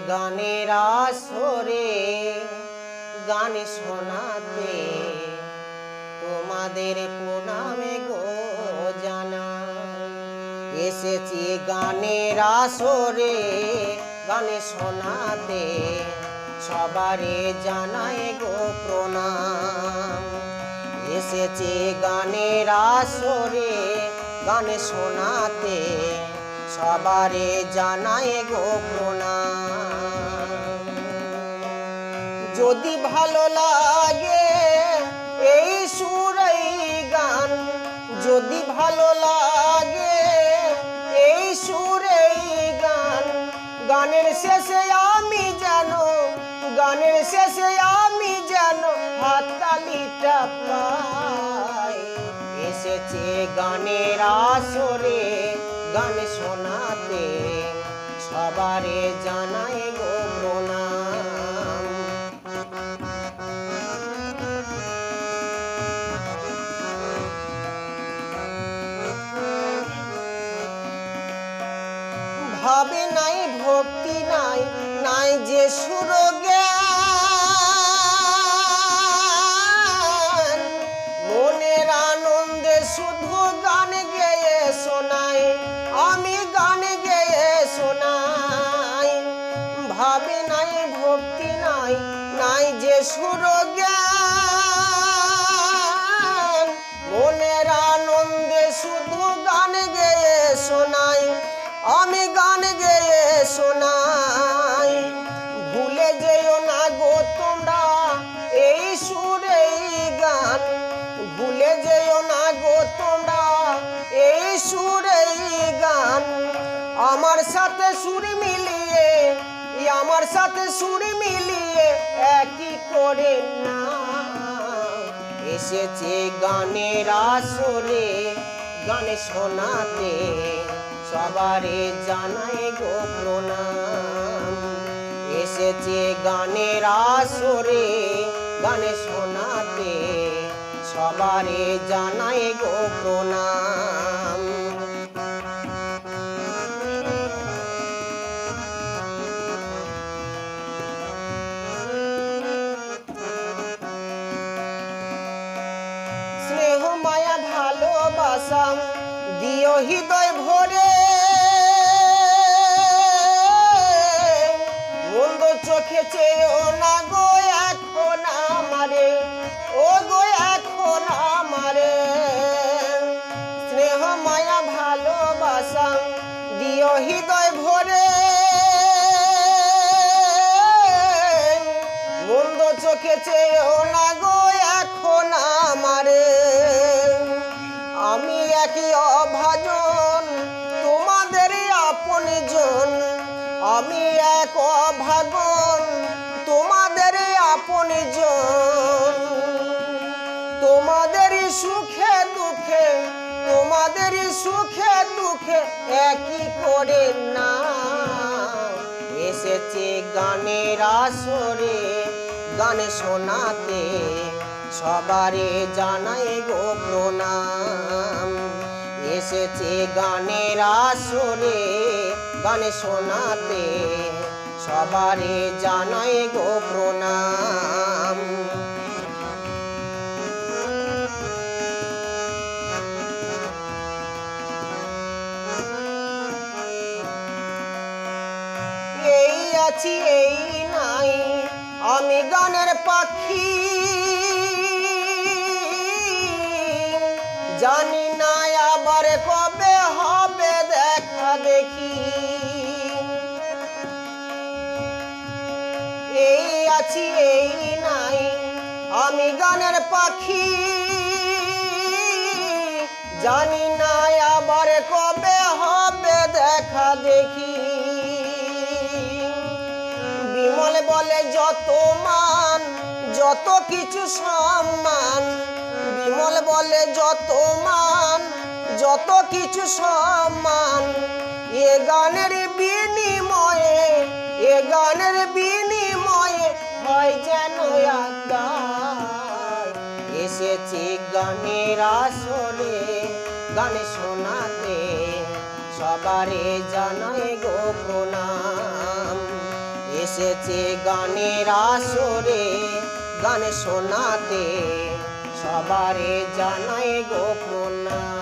গানের আসরে গান শোনাতে তোমাদের প্রণামে গো জানাই। এসেছি গানের আসরে গান শোনাতে সবারে জানাই গো প্রণাম। এসেছি গানের আসরে গান শোনাতে সবারে জানাই গো প্রণাম। যদি ভালো লাগে এই সুর এই গান, যদি ভালো লাগে এই সুর এই গান, গানের শেষে আমি যেন, গানের শেষে আমি যেন হাততালিটা পাই। এসেছে গানের আসরে গান শোনাতে সবারে জানাই গো প্রণাম। ভাবে নাই ভক্তি নাই, নাই যে সুর জ্ঞান, মনের আনন্দে শুধু গান গেয়ে শোনাই, আমি গান গেয়ে শোনাই। ভাবে নাই ভক্তি নাই, নাই যে সুর জ্ঞান, মনের আনন্দে শুধু গান গেয়ে শোনাই, আমি গান গেয়ে শোনাই। ভুলে যেও না গো তোমরা এই সুর এই গান, ভুলে যেও না গো তোমরা এই সুর এই গান। আমার সাথে সুর মিলিয়ে, আমার সাথে সুর মিলিয়ে একই করে না। এসেছে গানের আসরে গান শোনাতে সবারে জানাই গো প্রণাম। এসেছে গানের আসরে গান শোনাতে সবারে জানাই গো প্রণাম। স্নেহ মায়া ভালোবাসা দিও হৃদয় ভরে, মন্দ চোখে চেয়েও না গো এখন আমারে, ও গো এখন আমারে। স্নেহ মায়া ভালোবাসা দিও হৃদয় ভরে, মন্দ চোখে চেয়েও না গো এখন আমারে। আমি একই অভাজন তোমাদের আপনজন, আমি এক অভাগন তোমাদের আপনজন। তোমাদেরই সুখে দুঃখে, তোমাদেরই সুখে দুঃখে একই করে না। এসেছে গানের আসরে গান শোনাতে সবারে জানাই গো প্রণাম। এসেছে গানের আসরে গান শোনাতে সবারে জানাই গো প্রণাম। এই আছি এই নাই আমি গানের পাখি, জানি না আবার কবে হবে দেখা দেখি। এই আছি এই নাই আমি গানের পাখি, জানি না আবার কবে হবে দেখা দেখি। বিমল বলে যত মান যত কিছু সম্মান, বিমল বলে যত মান যত কিছু সম্মান, এ গানের বিনিময়ে, এ গানের বিনিময়ে হয় যেন আদায়। এসেছি গানের আসরে গান শোনাতে সবারে জানাই গো প্রণাম। এসেছে গানের আসরে গান শোনাতে সবারে জানাই গো প্রণাম।